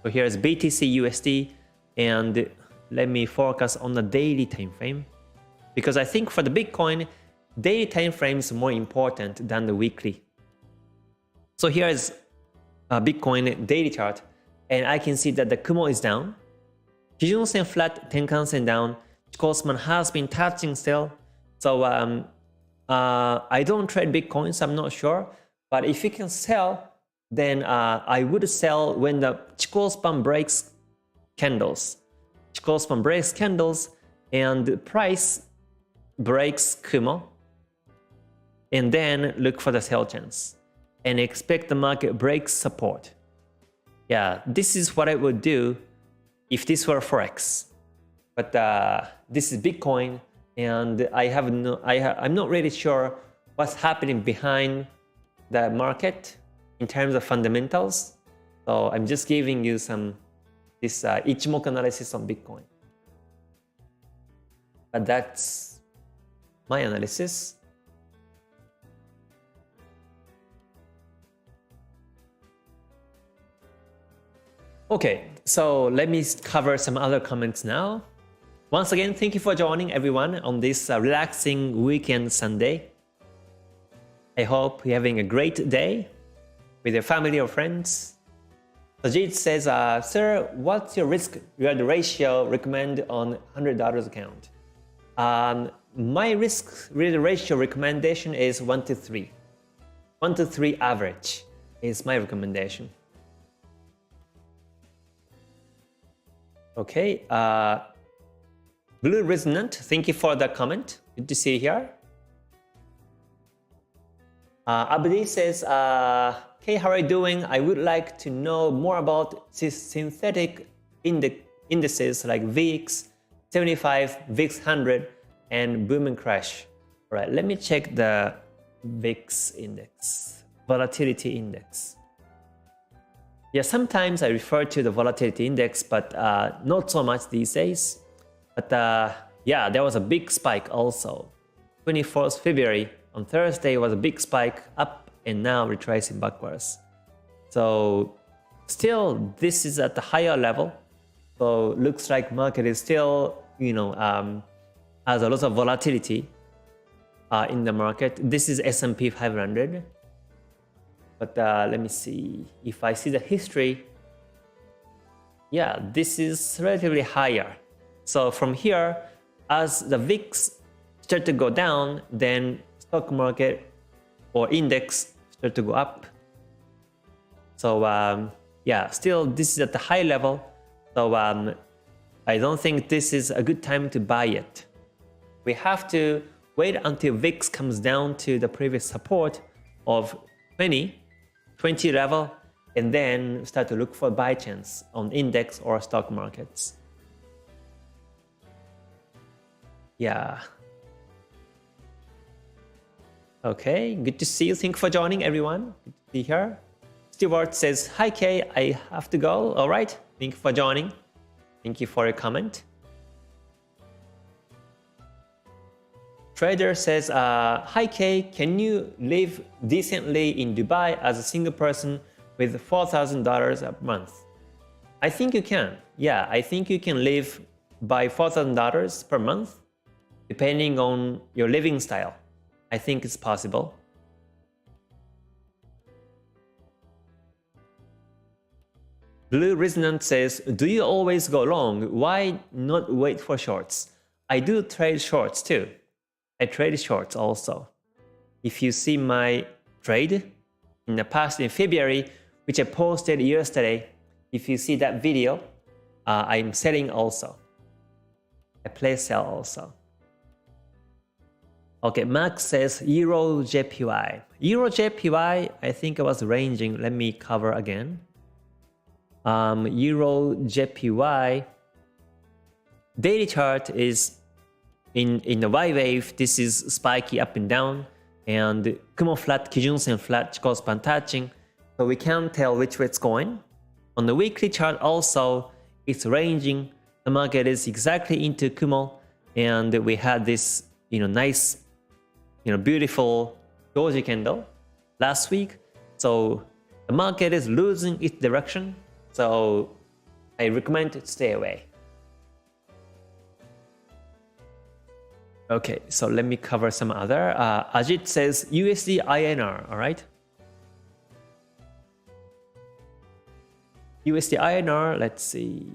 So here's BTC USD, and let me focus on the daily time frame, because I think for the Bitcoin, daily time frame is more important than the weekly. So here is a Bitcoin daily chart, and I can see that the Kumo is down. Kijun Sen flat, Tenkan Sen down. Chikou span has been touching still. So I don't trade Bitcoin, so I'm not sure. But if you can sell, then I would sell when the Chikou span breaks candles. Chikou span breaks candles and the price breaks Kumo. And then look for the sell chance and expect the market breaks support. Yeah, this is what I would do if this were Forex. But this is Bitcoin, and I'm not really sure what's happening behind the market in terms of fundamentals. So I'm just giving you this Ichimoku analysis on Bitcoin. But that's my analysis. Okay, so let me cover some other comments now. Once again, thank you for joining everyone on this relaxing weekend Sunday. I hope you're having a great day with your family or friends. Sajid says, sir, what's your risk-reward ratio recommend on $100 account? My risk-reward ratio recommendation is 1 to 3. 1 to 3 average is my recommendation. Okay, Blue Resonant, thank you for the comment. Good to see you here. Abdi says, hey, how are you doing? I would like to know more about synthetic indices like VIX 75, VIX 100, and boom and crash. All right, let me check the VIX index, volatility index. Yeah, sometimes I refer to the volatility index, but not so much these days. But yeah, there was a big spike also. 24th February on Thursday was a big spike up and now retracing backwards. So still, this is at the higher level. So looks like market is still, has a lot of volatility in the market. This is S&P 500. But let me see, if I see the history, yeah, this is relatively higher. So from here, as the VIX start to go down, then stock market or index start to go up. So yeah, still this is at the high level. So I don't think this is a good time to buy it. We have to wait until VIX comes down to the previous support of 20 level, and then start to look for buy chance on index or stock markets. Yeah. Okay, good to see you. Thank you for joining, everyone. Good to be here. Stewart says, hi Kay, I have to go. All right, thank you for joining. Thank you for your comment. Trader says, hi Kay, can you live decently in Dubai as a single person with $4,000 a month? I think you can. Yeah, I think you can live by $4,000 per month, depending on your living style. I think it's possible. Blue Resonant says, do you always go long? Why not wait for shorts? I do trade shorts too. I trade shorts also. If you see my trade in the past in February, which I posted yesterday, if you see that video, I'm selling also. I play sell also. Okay, Max says Euro JPY. Euro JPY, I think it was ranging. Let me cover again. Euro JPY daily chart is in the Y wave. This is spiky up and down, and Kumo flat, Kijun Sen flat, Chikou span touching, so we can't tell which way it's going. On the weekly chart also, it's ranging. The market is exactly into Kumo, and we had this nice beautiful doji candle last week. So the market is losing its direction, so I recommend to stay away. Okay, so let me cover some other. Ajit says USD INR, all right? USD INR, let's see.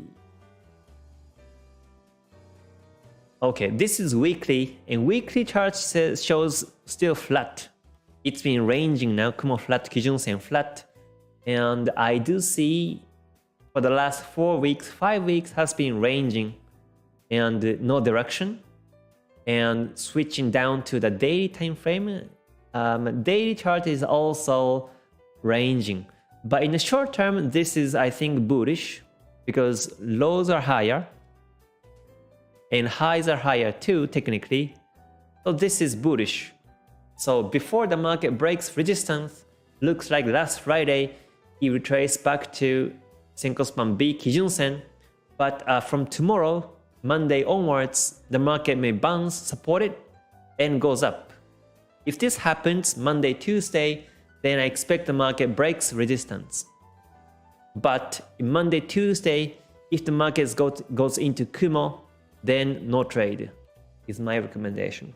Okay, this is weekly, and weekly chart shows still flat. It's been ranging now, Kumo flat, Kijun Sen flat. And I do see for the last 4 weeks, 5 weeks has been ranging and no direction. And switching down to the daily time frame, daily chart is also ranging. But in the short term, this is, I think, bullish because lows are higher and highs are higher too, technically. So this is bullish. So before the market breaks resistance, looks like last Friday, it retraced back to Senko Span B Kijun Sen. But from tomorrow, Monday onwards, the market may bounce, support it, and goes up. If this happens Monday, Tuesday, then I expect the market breaks resistance. But Monday, Tuesday, if the market goes into Kumo, then no trade is my recommendation.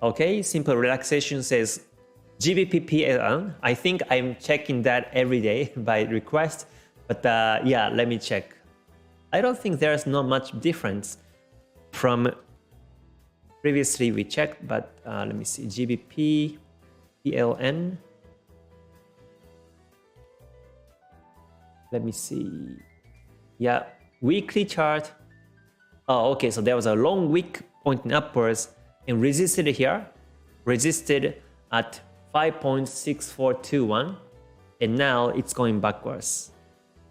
Okay, Simple Relaxation says GBP PLN. I think I'm checking that every day by request, but yeah, let me check. I don't think there's not much difference from previously we checked, but let me see, GBP PLN. Let me see. Yeah, weekly chart. Oh, okay, so there was a long wick pointing upwards and resisted here, resisted at 5.6421, and now it's going backwards.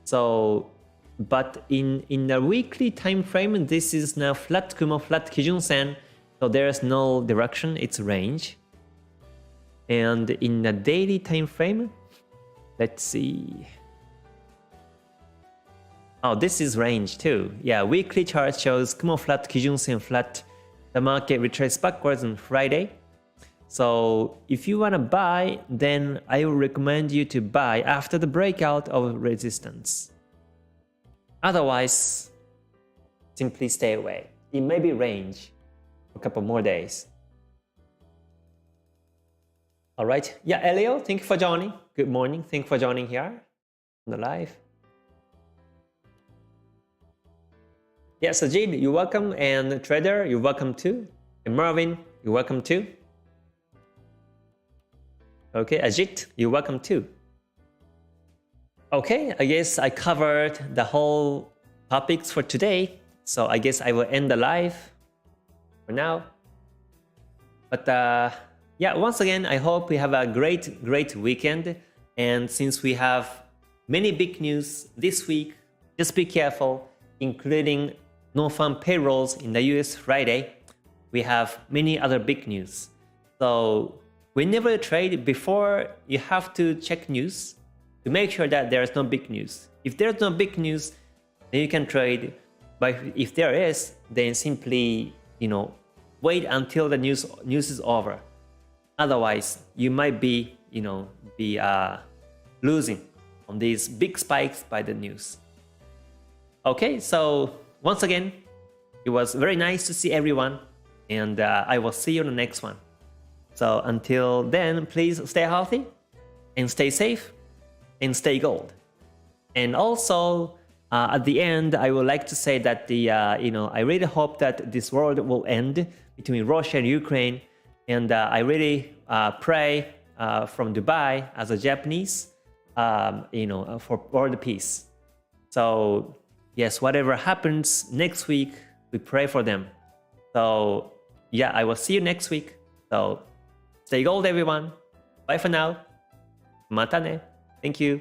So, but in the weekly time frame, this is now flat Kumo, flat Kijun Sen, so there's no direction, it's range. And in the daily time frame, let's see. Oh, this is range too. Yeah, weekly chart shows Kumo flat, Kijun Sen flat. The market retraced backwards on Friday. So if you want to buy, then I will recommend you to buy after the breakout of resistance. Otherwise, simply stay away. It may be range for a couple more days. All right. Yeah, Elio, thank you for joining. Good morning. Thank you for joining here on the live. Yeah, Sajid, you're welcome. And Trader, you're welcome too. And Marvin, you're welcome too. Okay, Ajit, you're welcome too. Okay, I guess I covered the whole topics for today. So I guess I will end the live for now. But yeah, once again, I hope we have a great weekend. And since we have many big news this week, just be careful, including non-farm payrolls in the US Friday. We have many other big news. So whenever you trade, before you have to check news to make sure that there is no big news. If there's no big news, then you can trade. But if there is, then simply, wait until the news is over. Otherwise, you might be, losing on these big spikes by the news. Okay, so once again, it was very nice to see everyone, and I will see you on the next one. So until then, please stay healthy and stay safe and stay gold. And also, at the end, I would like to say that I really hope that this world will end between Russia and Ukraine. And I really pray from Dubai as a Japanese, for world peace. So yes, whatever happens next week, we pray for them. So yeah, I will see you next week. So stay gold, everyone. Bye for now. Mata ne. Thank you.